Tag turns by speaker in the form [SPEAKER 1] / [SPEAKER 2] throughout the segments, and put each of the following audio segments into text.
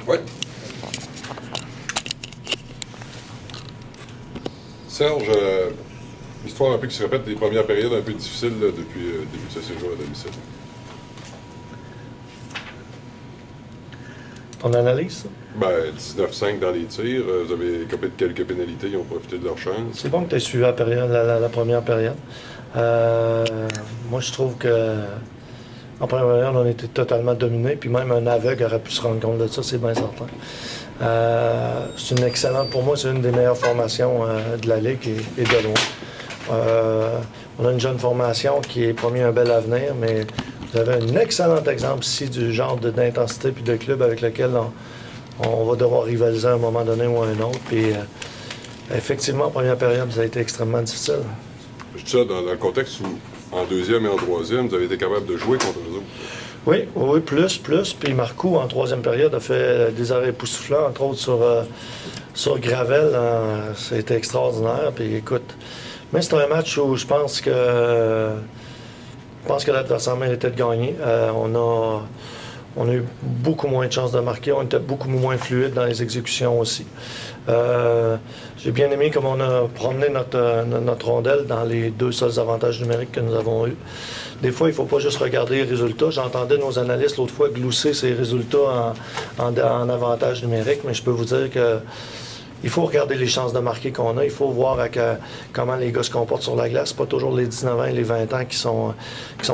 [SPEAKER 1] Oui. Serge, l'histoire un peu qui se répète, des premières périodes un peu difficiles là, depuis le début de ce séjour à domicile.
[SPEAKER 2] Ton analyse?
[SPEAKER 1] Ben, 19-5 dans les tirs. Vous avez écopé de quelques pénalités, ils ont profité de leur chance.
[SPEAKER 2] C'est bon que tu aies suivi la première période. Moi, je trouve que en première période, on était totalement dominés, puis même un aveugle aurait pu se rendre compte de ça, c'est bien certain. C'est une excellente, pour moi, c'est une des meilleures formations de la Ligue et de loin. On a une jeune formation qui est promis un bel avenir, mais vous avez un excellent exemple ici du genre d'intensité puis de club avec lequel on va devoir rivaliser à un moment donné ou à un autre. Puis, effectivement, en première période, ça a été extrêmement difficile.
[SPEAKER 1] Je dis ça dans le contexte où, en deuxième et en troisième, vous avez été capable de jouer contre eux autres.
[SPEAKER 2] Oui, plus. Puis Marcoux, en troisième période, a fait des arrêts époustouflants, entre autres sur Gravel. C'était extraordinaire. Puis écoute, mais c'est un match où je pense que l'adversaire méritait de gagner. On a eu beaucoup moins de chances de marquer. On était beaucoup moins fluide dans les exécutions aussi. J'ai bien aimé comme on a promené notre rondelle dans les deux seuls avantages numériques que nous avons eus. Des fois, il ne faut pas juste regarder les résultats. J'entendais nos analystes l'autre fois glousser ces résultats en avantage numérique, mais je peux vous dire que il faut regarder les chances de marquer qu'on a. Il faut voir comment les gars se comportent sur la glace. C'est pas toujours les 19 ans et les 20 ans qui sont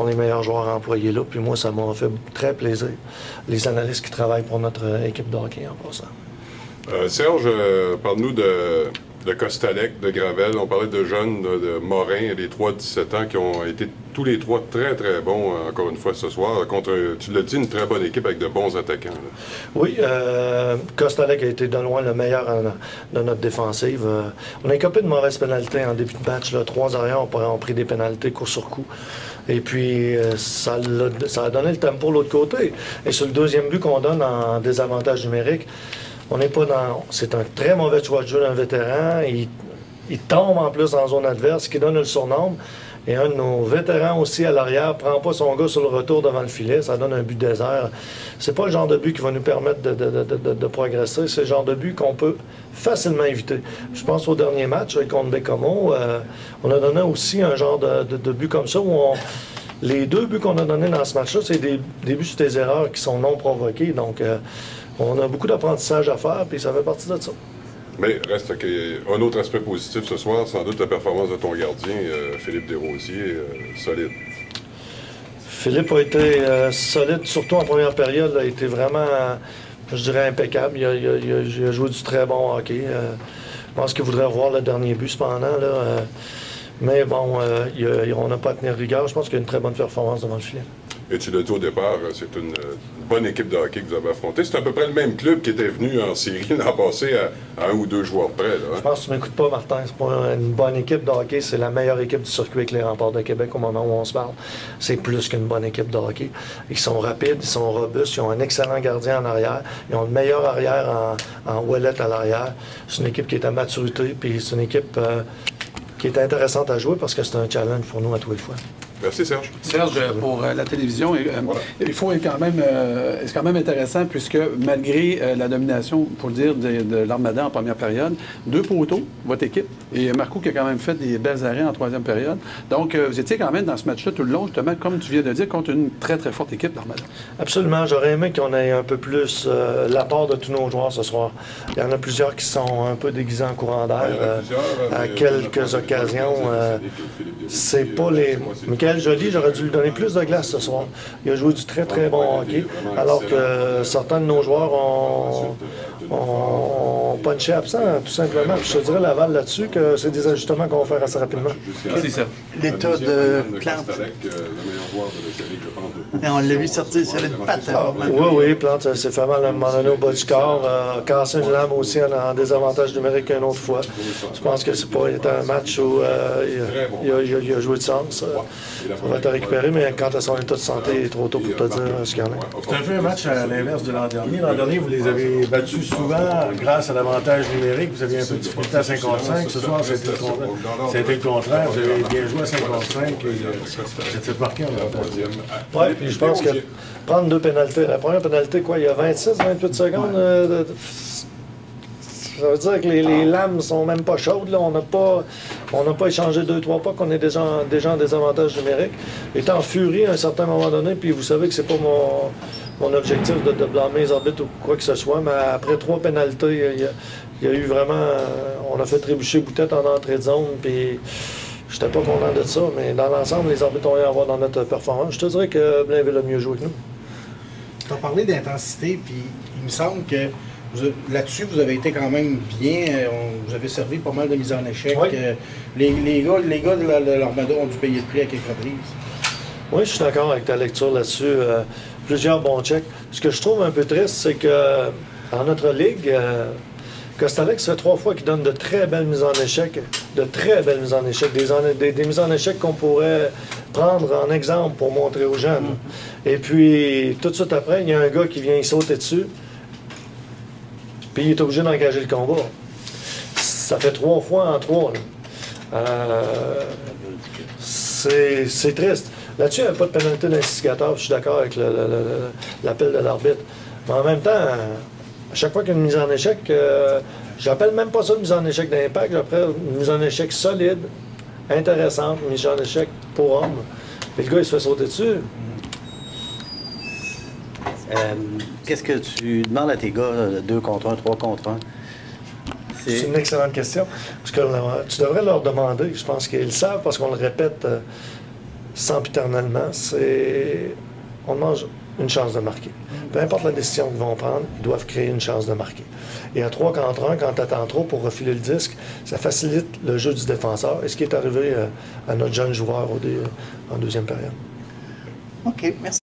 [SPEAKER 2] les meilleurs joueurs employés là. Puis moi, ça m'a fait très plaisir. Les analystes qui travaillent pour notre équipe de hockey en passant.
[SPEAKER 1] Serge, parle-nous de Kostelec, de Gravel. On parlait de jeunes, de Morin, les trois 17 ans qui ont été tous les trois très, très bons, encore une fois, ce soir, contre, tu l'as dit, une très bonne équipe avec de bons attaquants. Là.
[SPEAKER 2] Oui, Kostelec a été de loin le meilleur de notre défensive. On a écopé de mauvaises pénalités en début de match. Là. 3 arrières ont pris des pénalités coup sur coup. Et puis, ça a donné le tempo de l'autre côté. Et sur le deuxième but qu'on donne en désavantage numérique, on n'est pas dans... C'est un très mauvais choix de jeu d'un vétéran. Il tombe en plus en zone adverse, ce qui donne le surnombre. Et un de nos vétérans aussi à l'arrière prend pas son gars sur le retour devant le filet. Ça donne un but désert. C'est pas le genre de but qui va nous permettre de progresser. C'est le genre de but qu'on peut facilement éviter. Je pense au dernier match contre Bécomo, on a donné aussi un genre de but comme ça où les deux buts qu'on a donnés dans ce match-là, c'est des buts sur des erreurs qui sont non provoquées. Donc, on a beaucoup d'apprentissage à faire, puis ça fait partie de ça.
[SPEAKER 1] Mais reste un autre aspect positif ce soir, sans doute la performance de ton gardien, Philippe Desrosiers, solide. Philippe
[SPEAKER 2] a été solide, surtout en première période. Il a été vraiment, je dirais, impeccable. Il a joué du très bon hockey. Je pense qu'il voudrait revoir le dernier but, cependant. Là, mais bon, on n'a pas à tenir rigueur. Je pense qu'il y a une très bonne performance devant le filet.
[SPEAKER 1] Et tu l'as dit au départ, c'est une bonne équipe de hockey que vous avez affrontée. C'est à peu près le même club qui était venu en série l'an passé à 1 ou 2 joueurs près. Là, hein?
[SPEAKER 2] Je pense que tu ne m'écoutes pas, Martin. C'est pas une bonne équipe de hockey. C'est la meilleure équipe du circuit avec les Remparts de Québec au moment où on se parle. C'est plus qu'une bonne équipe de hockey. Ils sont rapides, ils sont robustes, ils ont un excellent gardien en arrière. Ils ont le meilleur arrière en Ouellet à l'arrière. C'est une équipe qui est à maturité, puis c'est une équipe qui est intéressante à jouer parce que c'est un challenge pour nous à tous les fois.
[SPEAKER 1] Merci, Serge.
[SPEAKER 3] Serge, pour la télévision, voilà. Il faut être quand même, c'est quand même intéressant puisque malgré la domination, pour le dire, de l'Armada en première période, 2 poteaux, votre équipe, et Marcoux qui a quand même fait des belles arrêts en troisième période. Donc, vous étiez quand même dans ce match-là tout le long, justement, comme tu viens de dire, contre une très, très forte équipe d'Armada.
[SPEAKER 2] Absolument. J'aurais aimé qu'on ait un peu plus l'apport de tous nos joueurs ce soir. Il y en a plusieurs qui sont un peu déguisés en courant d'air à quelques occasions. C'est pas les... Michael Joly, j'aurais dû lui donner plus de glace ce soir. Il a joué du très, très bon hockey, alors que certains de nos joueurs ont punché absent, tout simplement. Puis je te dirais, Laval, là-dessus, que c'est des ajustements qu'on va faire assez rapidement.
[SPEAKER 3] C'est ça.
[SPEAKER 4] L'état de Plante. On l'a vu sortir sur une patte.
[SPEAKER 2] Oui, Plante s'est fait mal à un moment donné au bas du corps. Cassé une lame aussi en désavantage numérique une autre fois. Je pense que c'est pas un match où il a joué de sens. On va être récupéré, mais quant à son état de santé, il est trop tôt pour te dire ce qu'il y en a.
[SPEAKER 5] C'est un peu un match à l'inverse de l'an dernier. L'an dernier, vous les avez battus souvent grâce à l'avantage numérique. Vous aviez un peu de difficulté à 55. Ce soir, c'était le contraire. Vous avez bien joué à 55 et vous êtes fait marquer en avantage.
[SPEAKER 2] Oui, Puis je pense que prendre 2 pénalités, la première pénalité, quoi, il y a 26, 28 secondes. Ça veut dire que les lames sont même pas chaudes. Là. On n'a pas échangé 2-3 pas, qu'on est déjà en désavantage numérique. Étant en furie à un certain moment donné, puis vous savez que c'est pas mon objectif de blâmer les arbitres ou quoi que ce soit, mais après 3 pénalités, il y a eu vraiment... on a fait trébucher Boutette en entrée de zone, puis j'étais pas content de ça, mais dans l'ensemble, les arbitres ont rien à voir dans notre performance. Je te dirais que Blainville a mieux joué que nous.
[SPEAKER 6] Tu as parlé d'intensité, puis il me semble que là-dessus, vous avez été quand même bien. Vous avez servi pas mal de mises en échec.
[SPEAKER 2] Oui.
[SPEAKER 6] Les gars de l'Armada ont dû payer le prix à quelques reprises.
[SPEAKER 2] Oui, je suis d'accord avec ta lecture là-dessus. Plusieurs bons checks. Ce que je trouve un peu triste, c'est que dans notre ligue, Kostelec, ça fait 3 fois qu'il donne de très belles mises en échec. De très belles mises en échec. Des mises en échec qu'on pourrait prendre en exemple pour montrer aux jeunes. Et puis, tout de suite après, il y a un gars qui vient y sauter dessus. Puis il est obligé d'engager le combat. Ça fait 3 fois en 3. C'est triste. Là-dessus, il n'y a pas de pénalité d'instigateur. Je suis d'accord avec l'appel de l'arbitre. Mais en même temps, à chaque fois qu'il y a une mise en échec, j'appelle même pas ça une mise en échec d'impact, j'appelle une mise en échec solide, intéressante, une mise en échec pour homme. Et le gars, il se fait sauter dessus.
[SPEAKER 4] Qu'est-ce que tu demandes à tes gars, 2 contre 1, 3 contre 1?
[SPEAKER 2] C'est une excellente question. Parce que tu devrais leur demander, je pense qu'ils le savent parce qu'on le répète sempiternellement, on demande une chance de marquer. Peu importe la décision qu'ils vont prendre, ils doivent créer une chance de marquer. Et à 3 contre 1, quand tu attends trop pour refiler le disque, ça facilite le jeu du défenseur. Et ce qui est arrivé à notre jeune joueur en deuxième période.
[SPEAKER 4] OK, merci.